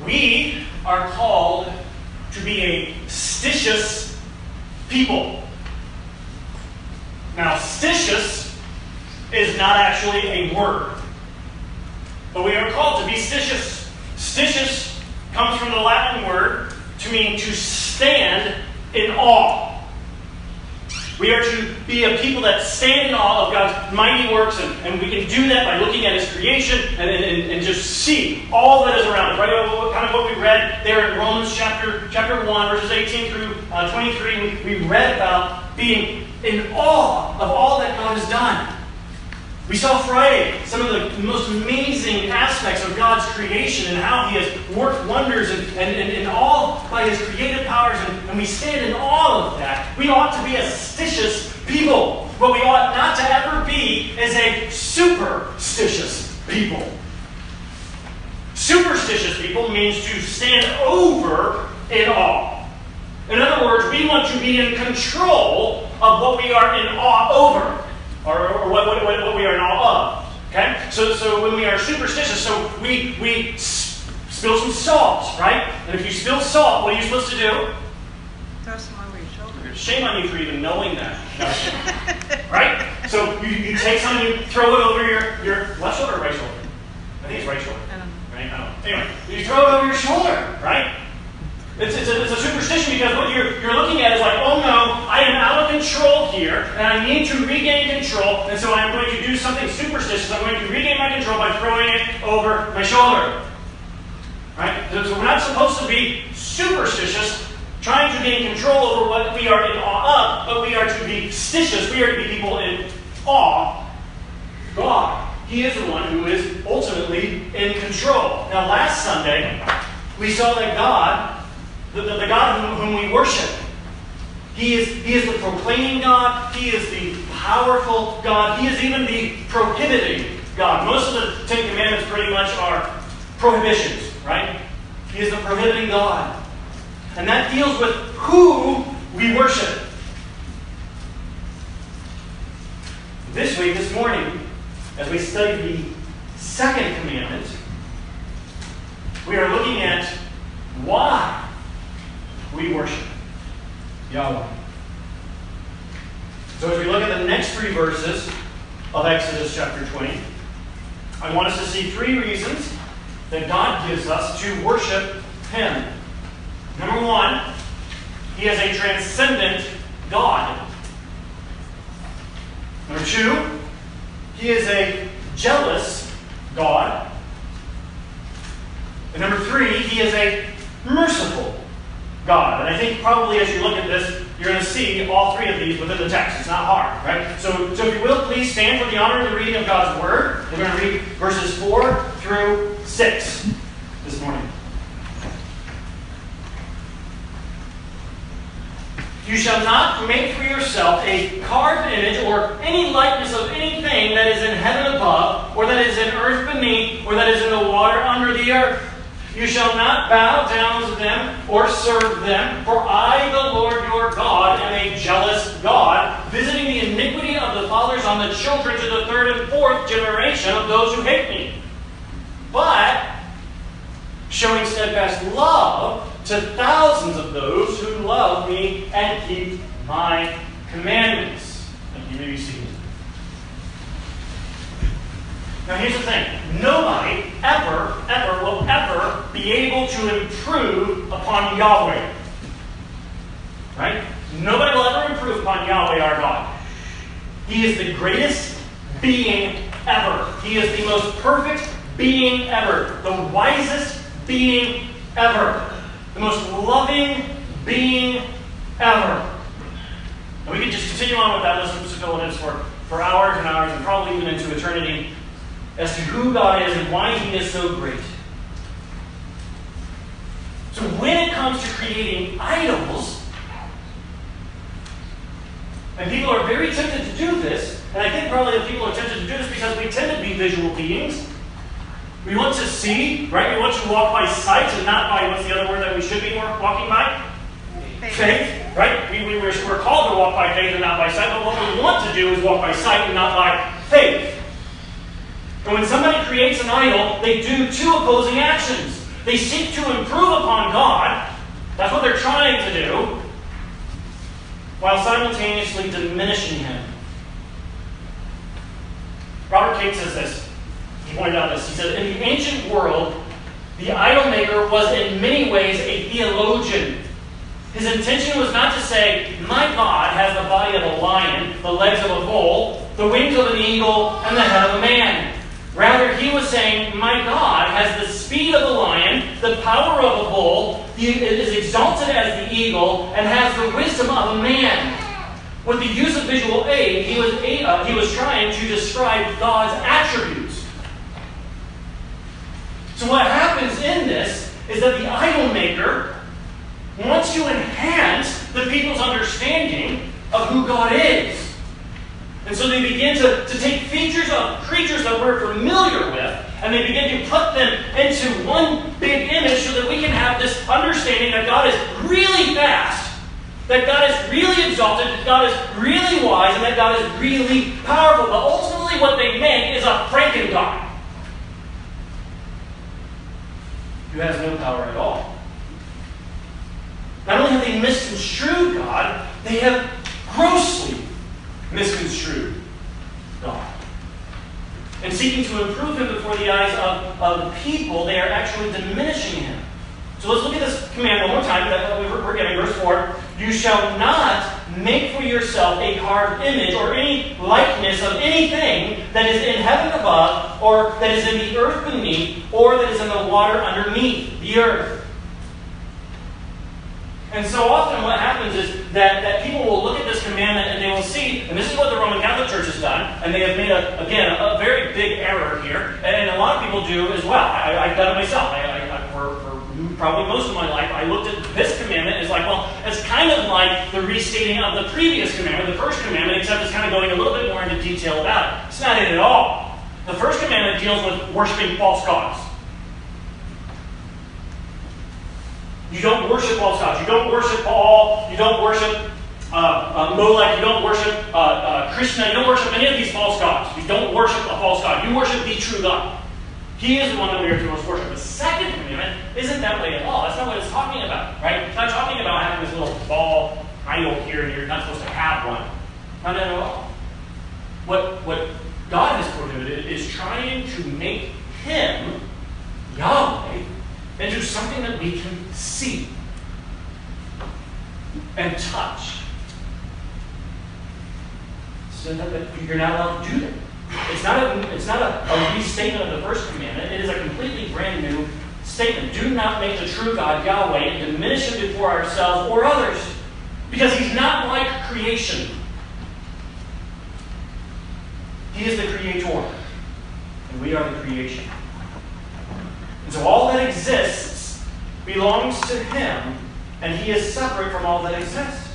We are called to be a stitious people. Now, stitious is not actually a word, but we are called to be stitious. Stitious comes from the Latin word to mean to stand in awe. We are to be a people that stand in awe of God's mighty works, and we can do that by looking at His creation and just see all that is around us. Right? Kind of what we read there in Romans chapter 1, verses 18 through 23. We read about being in awe of all that God has done. We saw Friday some of the most amazing aspects of God's creation and how He has worked wonders and all by His creative powers, and we stand in awe of that. We ought to be a stitious people. What we ought not to ever be is a superstitious people. Superstitious people means to stand over in awe. In other words, we want to be in control of what we are in awe over. Or what we are in awe of. Okay? So when we are superstitious, so we spill some salt, right? And if you spill salt, what are you supposed to do? Throw some over your shoulder. Shame on you for even knowing that. No. Right? So you take some and you throw it over your left shoulder or right shoulder? I think it's right shoulder. Right? I don't know. Anyway, you throw it over your shoulder, right? It's a superstition because what you're looking at is like, oh no, I am out of control here, and I need to regain control, and so I'm going to do something superstitious. I'm going to regain my control by throwing it over my shoulder. Right? So we're not supposed to be superstitious, trying to gain control over what we are in awe of, but we are to be stitious. We are to be people in awe of God. He is the one who is ultimately in control. Now, last Sunday, we saw that God, the God whom we worship, He is the proclaiming God. He is the powerful God. He is even the prohibiting God. Most of the Ten Commandments pretty much are prohibitions, right? He is the prohibiting God. And that deals with who we worship. This week, this morning, as we study the second commandment, we are looking at why we worship Yahweh. So as we look at the next three verses of Exodus chapter 20, I want us to see three reasons that God gives us to worship Him. Number one, He is a transcendent God. Number two, He is a jealous God. And number three, He is a merciful God. And I think probably as you look at this, you're going to see all three of these within the text. It's not hard, right? So if you will, please stand for the honor of the reading of God's Word. We're going to read verses 4 through 6 this morning. You shall not make for yourself a carved image or any likeness of anything that is in heaven above, or that is in earth beneath, or that is in the water under the earth. You shall not bow down to them or serve them, for I, the Lord your God, am a jealous God, visiting the iniquity of the fathers on the children to the third and fourth generation of those who hate me, but showing steadfast love to thousands of those who love me and keep my commandments. And you may be seated. Now here's the thing. Nobody ever will be able to improve upon Yahweh. Right? Nobody will ever improve upon Yahweh our God. He is the greatest being ever. He is the most perfect being ever. The wisest being ever. The most loving being ever. And we could just continue on with that list of superlatives for hours and hours and probably even into eternity as to who God is and why He is so great. So when it comes to creating idols, and people are very tempted to do this, and I think probably that people are tempted to do this because we tend to be visual beings. We want to see, right? We want to walk by sight and not by, what's the other word that we should be walking by? Faith, right? We're called to walk by faith and not by sight, but what we want to do is walk by sight and not by faith. And when somebody creates an idol, they do two opposing actions. They seek to improve upon God. That's what they're trying to do, while simultaneously diminishing Him. Robert Cate says this. He pointed out this. He said, in the ancient world, the idol maker was in many ways a theologian. His intention was not to say, my God has the body of a lion, the legs of a bull, the wings of an eagle, and the head of a man. Rather, he was saying, my God has the speed of a lion, the power of a bull, is exalted as the eagle, and has the wisdom of a man. With the use of visual aid, he was trying to describe God's attributes. So what happens in this is that the idol maker wants to enhance the people's understanding of who God is. And so they begin to take features of creatures that we're familiar with, and they begin to put them into one big image so that we can have this understanding that God is really fast, that God is really exalted, that God is really wise, and that God is really powerful. But ultimately what they make is a Franken God who has no power at all. Not only have they misconstrued God, they have grossly misconstrued God. And seeking to improve Him before the eyes of the people, they are actually diminishing Him. So let's look at this command one more time that we're getting. Verse 4. You shall not make for yourself a carved image or any likeness of anything that is in heaven above, or that is in the earth beneath, or that is in the water underneath the earth. And so often what happens is that people will look at this commandment and they will see, and this is what the Roman Catholic Church has done, and they have made, a very big error here, and a lot of people do as well. I've done it myself. For probably most of my life, I looked at this commandment as like, well, it's kind of like the restating of the previous commandment, the first commandment, except it's kind of going a little bit more into detail about it. It's not it at all. The first commandment deals with worshiping false gods. You don't worship false gods. You don't worship Baal. You don't worship Molech. You don't worship Krishna. You don't worship any of these false gods. You don't worship a false god. You worship the true God. He is the one that we are to most worship. The second commandment isn't that way at all. That's not what it's talking about, right? It's not talking about having this little ball idol here and you're not supposed to have one. Not at all. What God has prohibited is trying to make Him, Yahweh, into something that we can see and touch. So that you're not allowed to do that. It's not a restatement of the first commandment. It is a completely brand new statement. Do not make the true God Yahweh and diminish Him before ourselves or others, because He's not like creation. He is the creator, and we are the creation. And so all that exists belongs to Him, and He is separate from all that exists.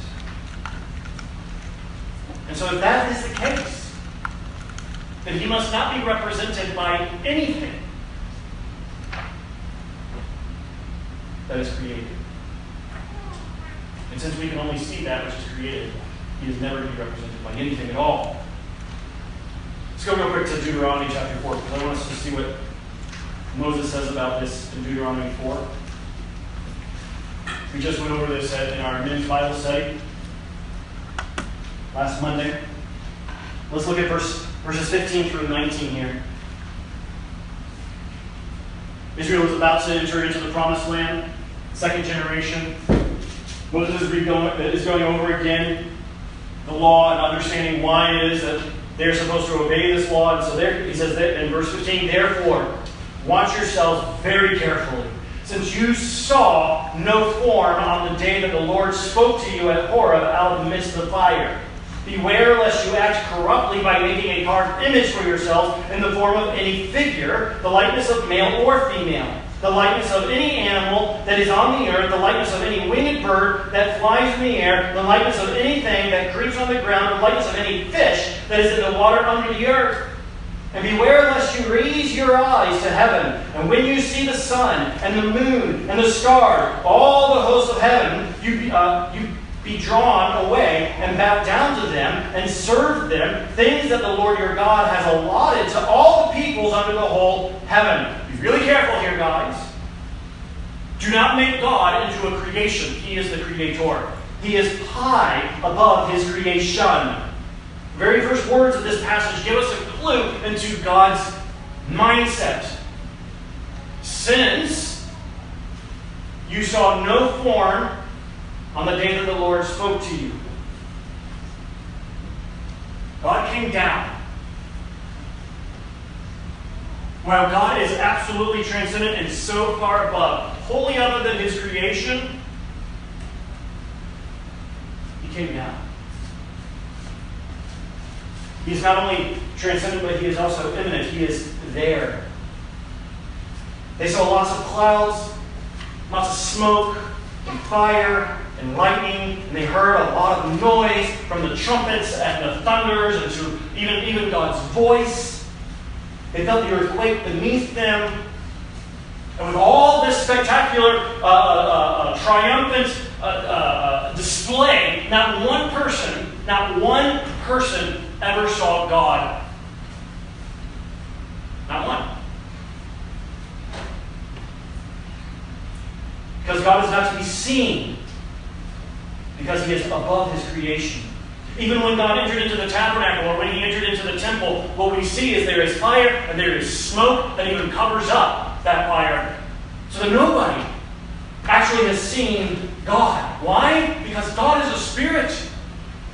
And so if that is the case, then He must not be represented by anything that is created. And since we can only see that which is created, He is never to be represented by anything at all. Let's go real quick to Deuteronomy chapter 4, because I want us to see what Moses says about this in Deuteronomy 4. We just went over this in our men's Bible study last Monday. Let's look at verses 15 through 19 here. Israel was about to enter into the promised land, second generation. Moses is going over again the law and understanding why it is that they're supposed to obey this law. And so there, he says that in verse 15, therefore, watch yourselves very carefully, since you saw no form on the day that the Lord spoke to you at Horeb out of the midst of the fire. Beware lest you act corruptly by making a carved image for yourselves in the form of any figure, the likeness of male or female, the likeness of any animal that is on the earth, the likeness of any winged bird that flies in the air, the likeness of anything that creeps on the ground, the likeness of any fish that is in the water under the earth. And beware lest you raise your eyes to heaven, and when you see the sun and the moon and the stars, all the hosts of heaven, you be drawn away and bow down to them and serve them, things that the Lord your God has allotted to all the peoples under the whole heaven. Be really careful here, guys. Do not make God into a creation. He is the creator. He is high above his creation. The very first words of this passage give us a clue into God's mindset. Since you saw no form on the day that the Lord spoke to you. God came down. While God is absolutely transcendent and so far above, wholly other than his creation, he came down. He is not only transcendent, but he is also immanent. He is there. They saw lots of clouds, lots of smoke, and fire, and lightning, and they heard a lot of noise from the trumpets and the thunders, and to even God's voice. They felt the earthquake beneath them. And with all this spectacular, triumphant display, not one person ever saw God. Not one. Because God is not to be seen. Because he is above his creation. Even when God entered into the tabernacle or when he entered into the temple, what we see is there is fire and there is smoke that even covers up that fire. So that nobody actually has seen God. Why? Because God is a spirit.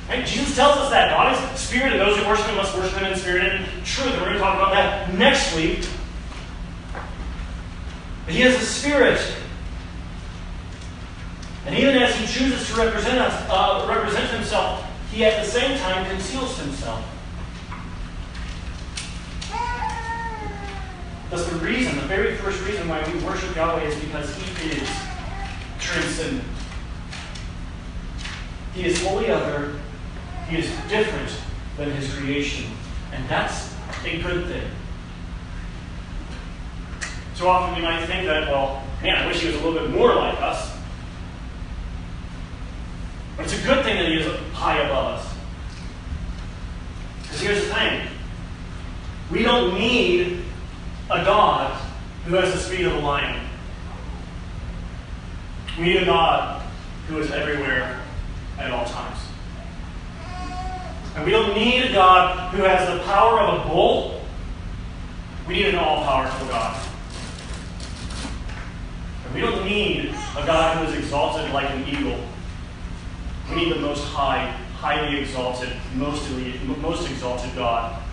Right? Jesus tells us that God is a spirit, and those who worship him must worship him in spirit and truth. And we're going to talk about that next week. But he is a spirit. And even as he chooses to represent himself, he at the same time conceals himself. Thus the very first reason why we worship Yahweh is because he is transcendent. He is wholly other. He is different than his creation. And that's a good thing. So often we might think that, well, man, I wish he was a little bit more like us. But it's a good thing that he is high above us. Because here's the thing. We don't need a God who has the speed of a lion. We need a God who is everywhere at all times. And we don't need a God who has the power of a bull. We need an all-powerful God. And we don't need a God who is exalted like an eagle. We need the most high, highly exalted, most exalted God.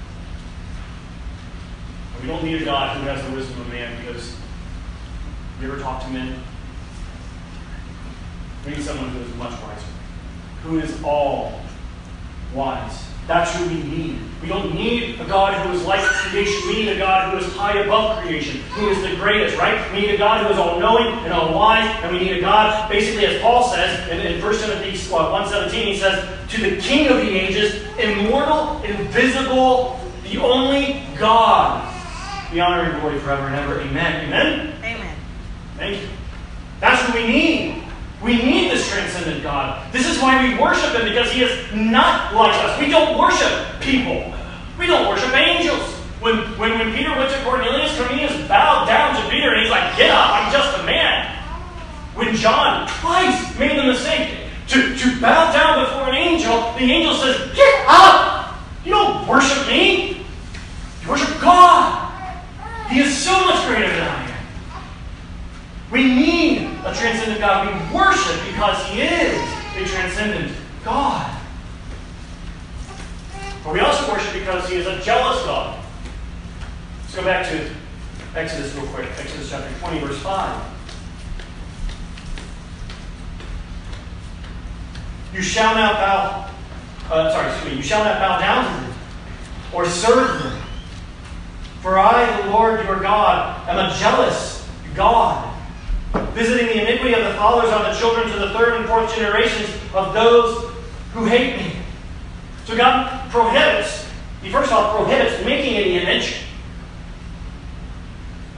And we don't need a God who has the wisdom of man, because you ever talk to men? We need someone who is much wiser, who is all wise. That's who we need. We don't need a God who is like creation. We need a God who is high above creation, who is the greatest, right? We need a God who is all-knowing and all-wise, and we need a God, basically, as Paul says in 1 Timothy 1:17, he says, to the King of the ages, immortal, invisible, the only God, be honor and glory forever and ever. Amen. Amen? Amen. Thank you. That's what we need. We need this transcendent God. This is why we worship him, because he is not like us. We don't worship people. We don't worship angels. When Peter went to Cornelius, Cornelius bowed down to Peter and he's like, get up, I'm just a man. When John twice made the mistake to bow down before an angel, the angel says, get up! You don't worship me. You worship God. He is so much greater than I am. We need a transcendent God. We worship because he is a transcendent God. But we also worship because he is a jealous God. Let's go back to Exodus real quick. Exodus chapter 20, verse 5. You shall not bow down to them or serve them. For I, the Lord your God, am a jealous God, visiting the iniquity of the fathers on the children to the third and fourth generations of those who hate me. So God prohibits, he first of all prohibits making any image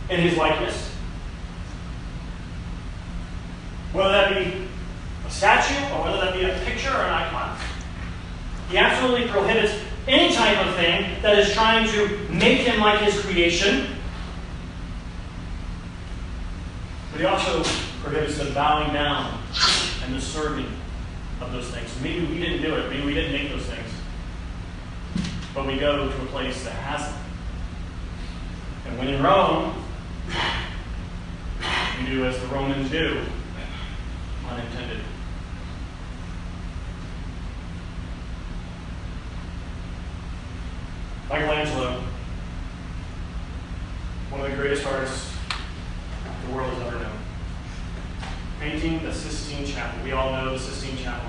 in his likeness. Whether that be a statue or whether that be a picture or an icon. He absolutely prohibits any type of thing that is trying to make him like his creation. But he also prohibits the bowing down and the serving of those things. Maybe we didn't do it. Maybe we didn't make those things. But we go to a place that has them. And when in Rome, we do as the Romans do. Unintended. Michelangelo, one of the greatest artists the world has ever known. Painting the Sistine Chapel. We all know the Sistine Chapel.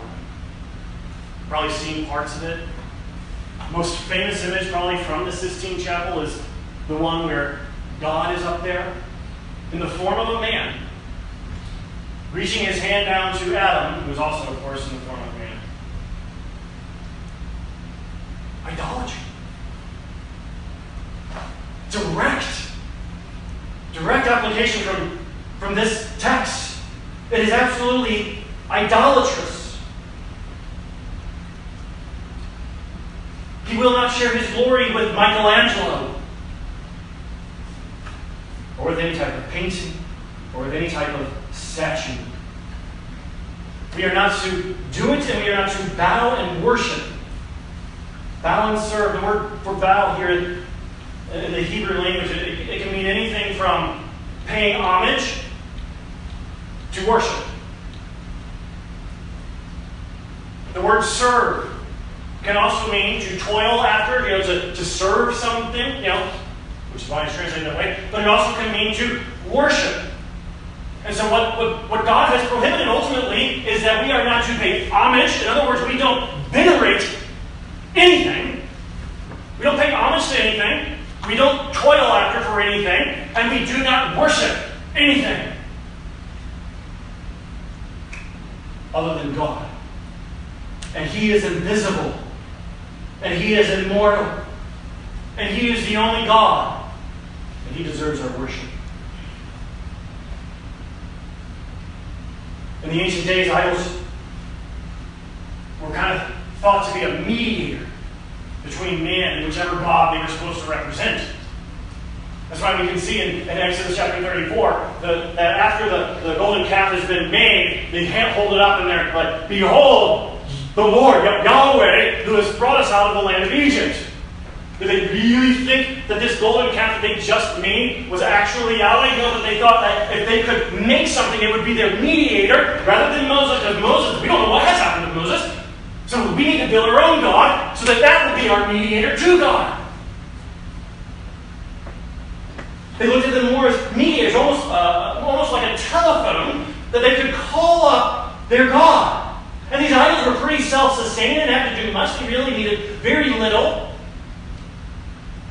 Probably seen parts of it. Most famous image probably from the Sistine Chapel is the one where God is up there in the form of a man, reaching his hand down to Adam, who is also, of course, in the form of a man. Idolatry. Direct application from this text. It is absolutely idolatrous. He will not share his glory with Michelangelo, or with any type of painting, or with any type of statue. We are not to do it, and we are not to bow and worship. Bow and serve. The word for bow here in the Hebrew language, it can mean anything from paying homage to worship. The word serve can also mean to toil after, to serve something, which is why it's translated that way. But it also can mean to worship. And so what God has prohibited ultimately is that we are not to pay homage. In other words, we don't venerate anything. We don't pay homage to anything. We don't toil after for anything. And we do not worship anything other than God. And He is invisible. And He is immortal. And He is the only God. And He deserves our worship. In the ancient days, idols were kind of thought to be a mediator between man and whichever God they were supposed to represent. That's why we can see in Exodus chapter 34 that after the golden calf has been made, they hold it up and they're like, "Behold, the Lord, Yahweh, who has brought us out of the land of Egypt." Did they really think that this golden calf that they just made was actually Yahweh? No, that they thought that if they could make something, it would be their mediator rather than Moses. Because Moses, we don't know what has happened to Moses. So we need to build our own God so that will be our mediator to God. They looked at them more as mediators, almost like a telephone that they could call up their God. And these idols were pretty self-sustaining. They didn't have to do much. They really needed very little.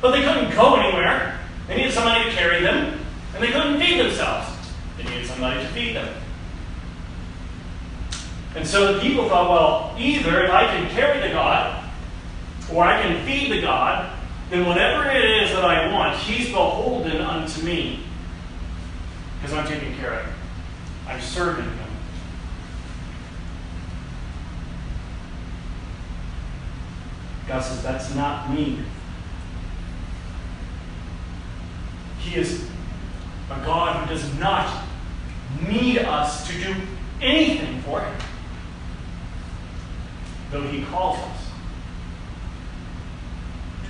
But they couldn't go anywhere. They needed somebody to carry them. And they couldn't feed themselves. They needed somebody to feed them. And so the people thought, well, either if I can carry the God, or I can feed the God, then whatever it is that I want, He's beholden unto me. Because I'm taking care of Him. I'm serving Him. God says, that's not me. He is a God who does not need us to do anything for Him. Though He calls us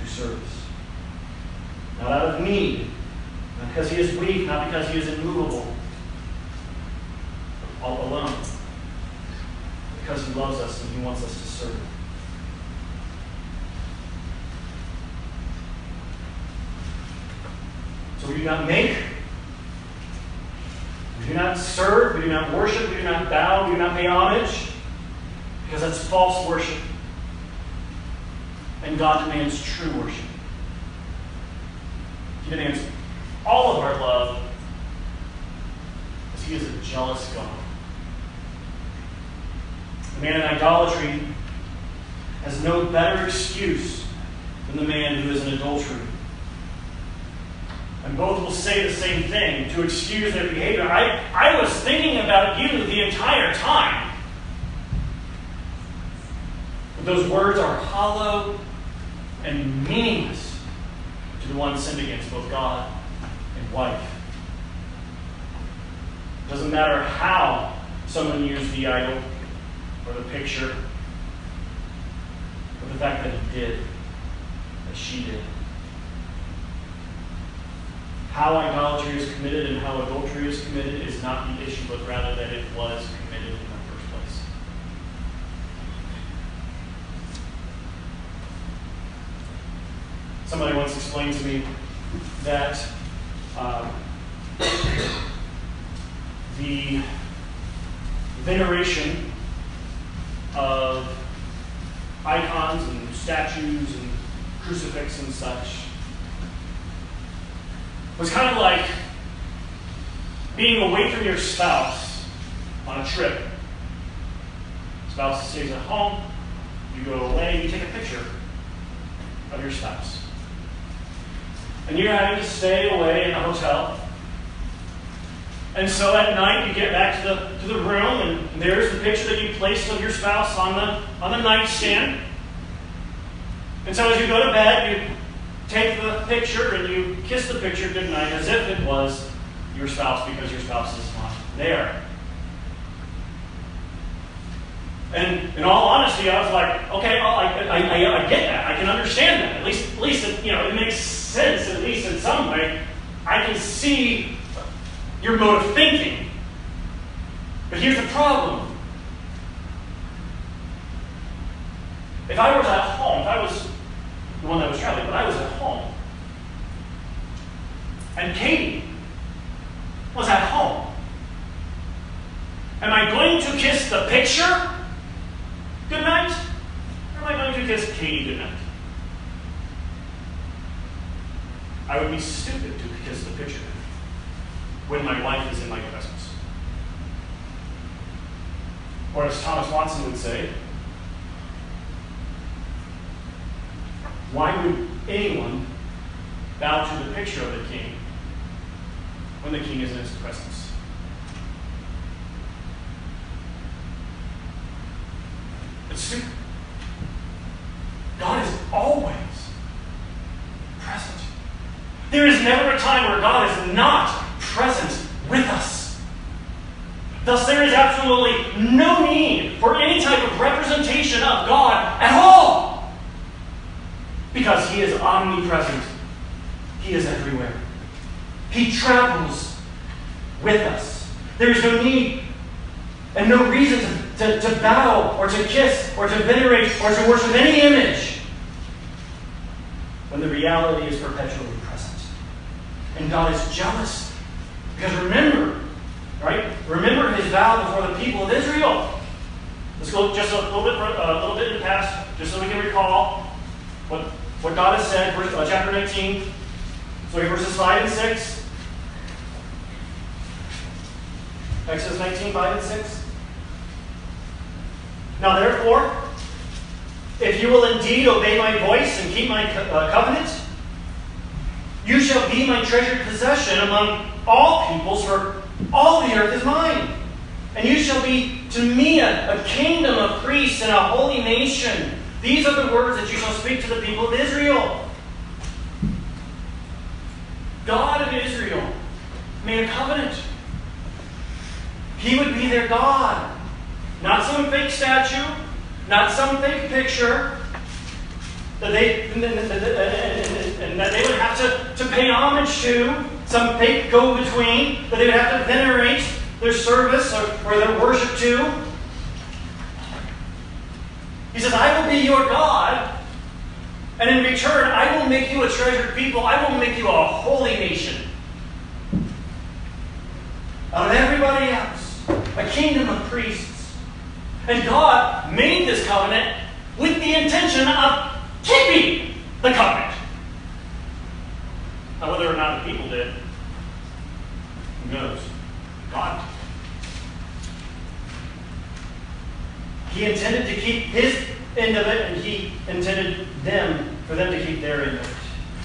to service. Not out of need. Not because He is weak. Not because He is immovable. All alone. Because He loves us and He wants us to serve Him. So we do not make, we do not serve, we do not worship, we do not bow, we do not pay homage, because that's false worship. And God demands true worship. He demands all of our love, because He is a jealous God. The man in idolatry has no better excuse than the man who is in adultery. And both will say the same thing to excuse their behavior. I was thinking about you the entire time. But those words are hollow and meaningless to the one sinned against, both God and wife. It doesn't matter how someone used the idol or the picture, or the fact that he did, that she did. How idolatry is committed and how adultery is committed is not the issue, but rather that it was committed in the first place. Somebody once explained to me that the veneration of icons and statues and crucifix and such was kind of like being away from your spouse on a trip. Spouse stays at home, you go away, you take a picture of your spouse. And you're having to stay away in a hotel. And so at night you get back to the room, and there's the picture that you placed of your spouse on the nightstand. And so as you go to bed, you take the picture and you kiss the picture goodnight as if it was your spouse, because your spouse is not there. And in all honesty, I was like, okay, I get that. I can understand that. At least it, it makes sense, at least in some way. I can see your mode of thinking. But here's the problem. If I was at home, if I was the one that was traveling, but I was at home, and Katie was at home, am I going to kiss the picture goodnight, or am I going to kiss Katie goodnight? I would be stupid to kiss the picture when my wife is in my presence. Or as Thomas Watson would say, why would anyone bow to the picture of the king when the king is in his presence? It's stupid. God is always present. There is never a time where God is not present with us. Thus, there is absolutely no need for any type of representation of God at all. Because He is omnipresent. He is everywhere. He travels with us. There is no need and no reason to bow or to kiss or to venerate or to worship any image when the reality is perpetually present. And God is jealous. Because remember, right? Remember His vow before the people of Israel. Let's go just a little bit in the past, just so we can recall what God has said, chapter 19. So here, verses 5 and 6. Exodus 19, 5 and 6. Now therefore, if you will indeed obey my voice and keep my covenant, you shall be my treasured possession among all peoples, for all the earth is mine. And you shall be to me a kingdom of priests and a holy nation. These are the words that you shall speak to the people of Israel. God of Israel made a covenant. He would be their God. Not some fake statue, not some fake picture that they would have to pay homage to, some fake go-between that they would have to venerate their service or their worship to. He says, I will be your God, and in return, I will make you a treasured people. I will make you a holy nation. Out of everybody else, a kingdom of priests. And God made this covenant with the intention of keeping the covenant. Now, whether or not the people did, who knows? God did. He intended to keep His end of it, and He intended for them to keep their end of it.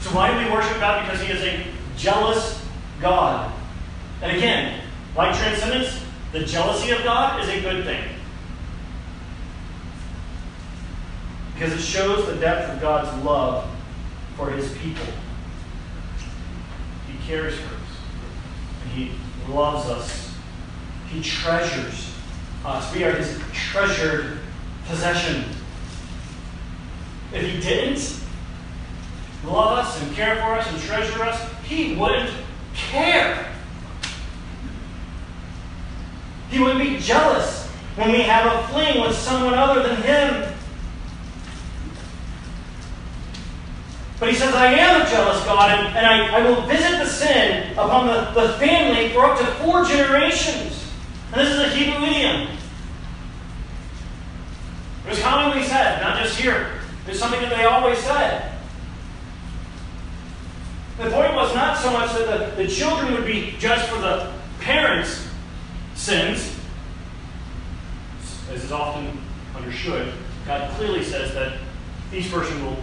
So why do we worship God? Because He is a jealous God. And again, like transcendence, the jealousy of God is a good thing. Because it shows the depth of God's love for His people. He cares for us. And He loves us He treasures us. We are His treasured possession. If He didn't love us and care for us and treasure us, He wouldn't care. He wouldn't be jealous when we have a fling with someone other than Him. But He says, I am a jealous God, and I will visit the sin upon the family for up to 4 generations. And this is a Hebrew idiom. It was commonly said, not just here. It's something that they always said. The point was not so much that the children would be judged for the parents' sins, as is often understood. God clearly says that each person will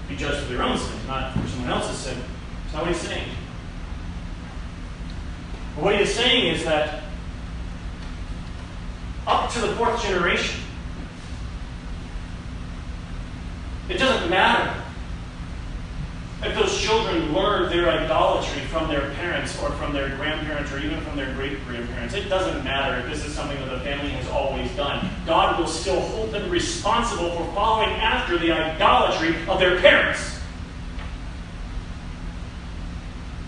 be judged for their own sin, not for someone else's sin. That's not what He's saying. But what He is saying is that up to the 4th generation, it doesn't matter if those children learned their idolatry from their parents or from their grandparents or even from their great-grandparents. It doesn't matter if this is something that the family has always done. God will still hold them responsible for following after the idolatry of their parents.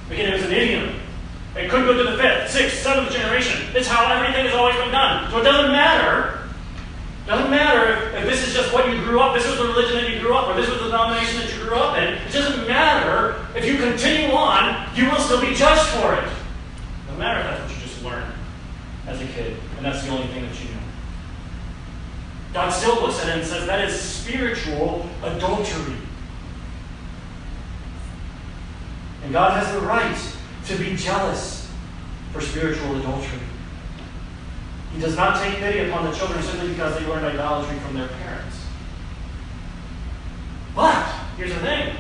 Again, it was an idiom. It could go to the 5th, 6th, 7th generation. It's how everything has always been done. So it doesn't matter. It doesn't matter if this is just what you grew up, this was the religion that you grew up, or this was the denomination that you grew up in. It doesn't matter. If you continue on, you will still be judged for it. It doesn't matter if that's what you just learned as a kid, and that's the only thing that you know. God still looks at it and says that is spiritual adultery. And God has the right to be jealous for spiritual adultery. He does not take pity upon the children simply because they learned idolatry from their parents. But, here's the thing.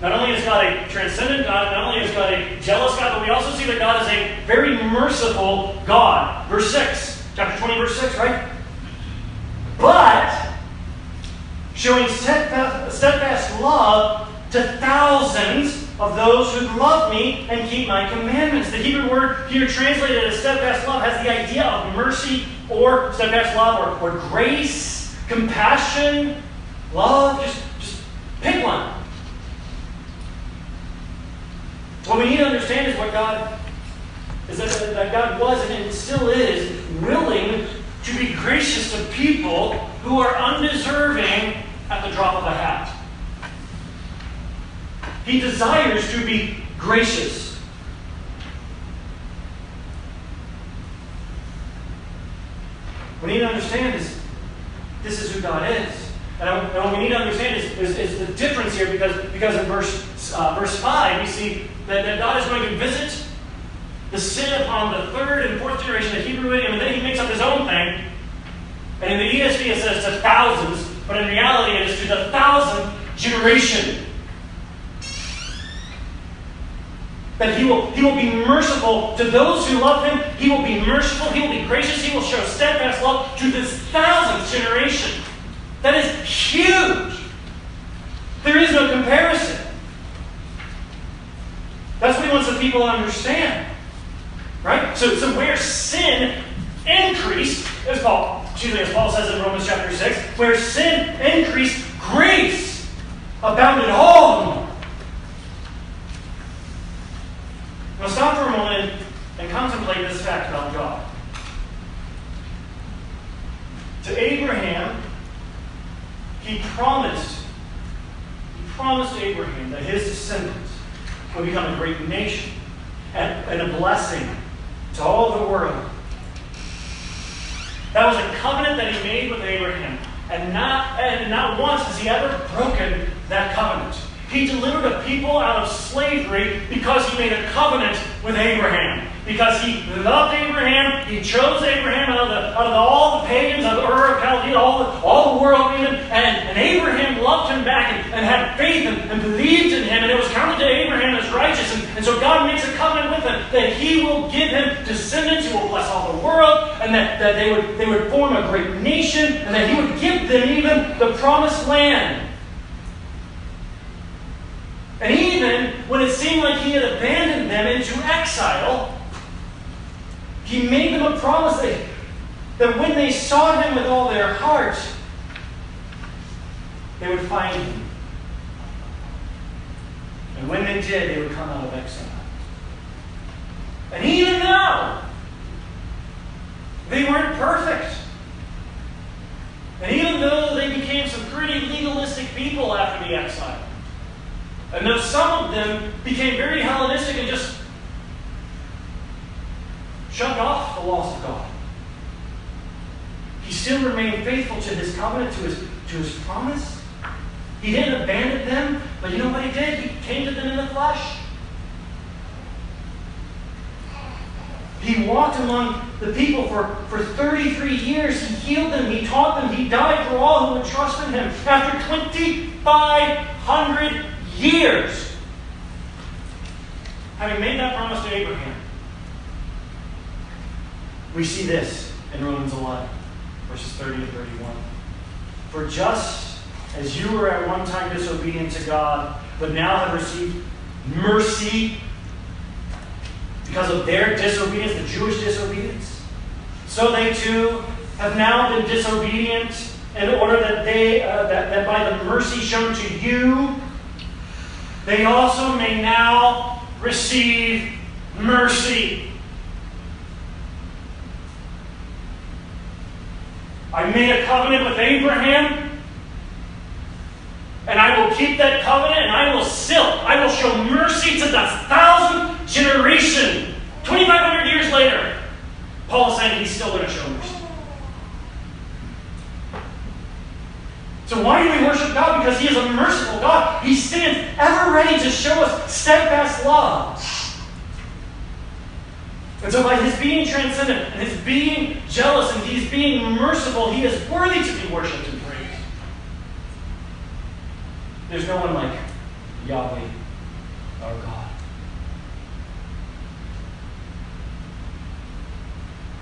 Not only is God a transcendent God, not only is God a jealous God, but we also see that God is a very merciful God. Verse 6. Chapter 20, verse 6, right? But, showing steadfast love to thousands of those who love me and keep my commandments. The Hebrew word here translated as steadfast love has the idea of mercy or steadfast love or grace, compassion, love. Just pick one. What we need to understand is what God is that God was and still is willing to be gracious to people who are undeserving at the drop of a hat. He desires to be gracious. What we need to understand is this is who God is. And what we need to understand is the difference here because in verse 5 we see that God is going to visit the sin upon the 3rd and 4th generation, the Hebrew idiom, and then He makes up His own thing. And in the ESV it says to thousands, but in reality it is to the 1,000th generation. That He will be merciful to those who love Him. He will be merciful. He will be gracious. He will show steadfast love to this 1,000th generation. That is huge. There is no comparison. That's what He wants the people to understand. Right? So where sin increased, as Paul says in Romans chapter 6, where sin increased, grace abounded all the more. Now stop for a moment and contemplate this fact about God. To Abraham, He promised Abraham that his descendants would become a great nation and a blessing to all the world. That was a covenant that He made with Abraham, and not once has He ever broken that covenant. He delivered a people out of slavery because He made a covenant with Abraham. Because He loved Abraham, He chose Abraham out of all the pagans of Ur of Chaldea, all the world even, and Abraham loved him back and had faith and believed in him, and it was counted to Abraham as righteous. And so God makes a covenant with him that He will give him descendants who will bless all the world, and that they would form a great nation, and that He would give them even the promised land. And even when it seemed like He had abandoned them into exile, He made them a promise that when they sought him with all their heart, they would find him. And when they did, they would come out of exile. And even now, they weren't perfect. And even though they became some pretty legalistic people after the exile, and though some of them became very Hellenistic and just shoved off the laws of God, he still remained faithful to his covenant, to his promise. He didn't abandon them, but you know what he did? He came to them in the flesh. He walked among the people for 33 years. He healed them. He taught them. He died for all who would trust in him. After 2,500 years, having made that promise to Abraham, we see this in Romans 11, verses 30 to 31. For just as you were at one time disobedient to God, but now have received mercy because of their disobedience, the Jewish disobedience, so they too have now been disobedient in order that that by the mercy shown to you, they also may now receive mercy. I made a covenant with Abraham, and I will keep that covenant, and I will show mercy to the 1,000th generation. 2,500 years later, Paul is saying he's still going to show mercy. So why do we worship God? Because he is a merciful God. He stands ever ready to show us steadfast love. And so by his being transcendent, and his being jealous, and his being merciful, he is worthy to be worshipped and praised. There's no one like Yahweh, our God.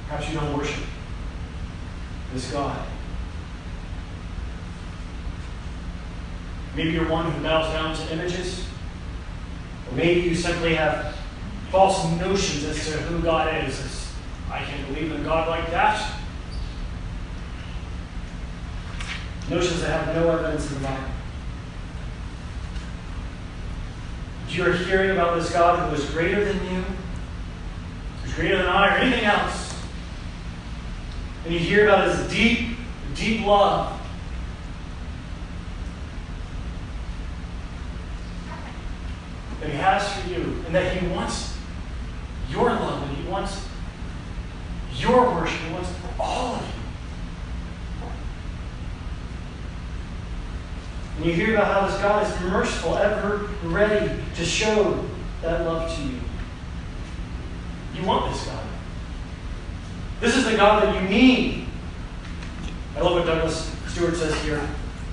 Perhaps you don't worship this God. Maybe you're one who bows down to images. Or maybe you simply have false notions as to who God is. I can't believe in a God like that. Notions that have no evidence in the Bible. You're hearing about this God who is greater than you, who's greater than I, or anything else. And you hear about his deep, deep love. That he has for you, and that he wants your love, and he wants your worship, he wants all of you. And you hear about how this God is merciful, ever ready to show that love to you. You want this God. This is the God that you need. I love what Douglas Stewart says here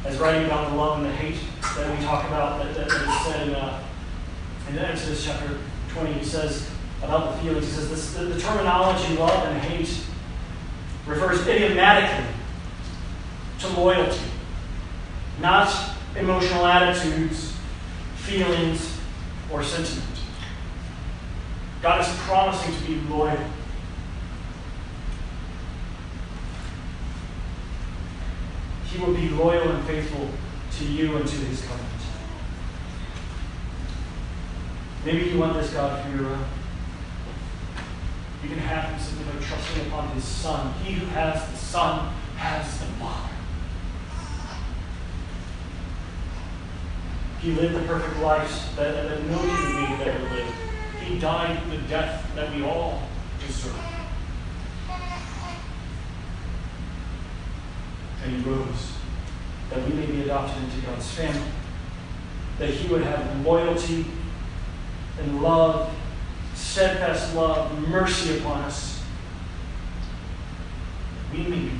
as writing about the love and the hate that we talk about, that is said in Exodus chapter 20. He says about the feelings, he says the terminology love and hate refers idiomatically to loyalty, not emotional attitudes, feelings, or sentiment. God is promising to be loyal. He will be loyal and faithful to you and to his covenant. Maybe you want this God for your own. You can have him simply by trusting upon his Son. He who has the Son has the Father. He lived the perfect life that no human being could ever live. He died the death that we all deserve. And he rose that we may be adopted into God's family. That he would have loyalty and love, steadfast love, mercy upon us. We may be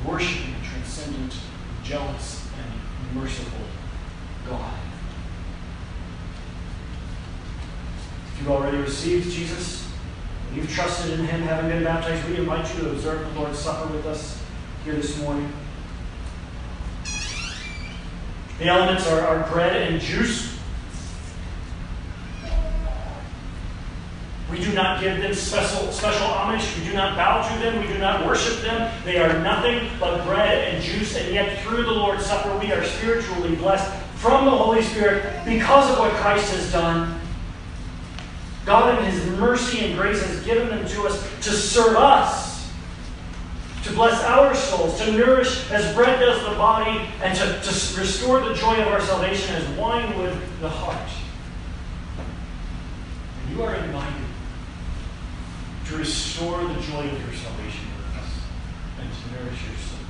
worshiping a transcendent, jealous, and merciful God. If you've already received Jesus, and you've trusted in him, having been baptized, we invite you to observe the Lord's Supper with us here this morning. The elements are bread and juice. We We do not give them special homage. We do not bow to them. We do not worship them. They are nothing but bread and juice, and yet through the Lord's Supper we are spiritually blessed from the Holy Spirit because of what Christ has done. God in His mercy and grace has given them to us to serve us, to bless our souls, to nourish as bread does the body, and to restore the joy of our salvation as wine would the heart. And you are invited to restore the joy of your salvation with us and to nourish your soul.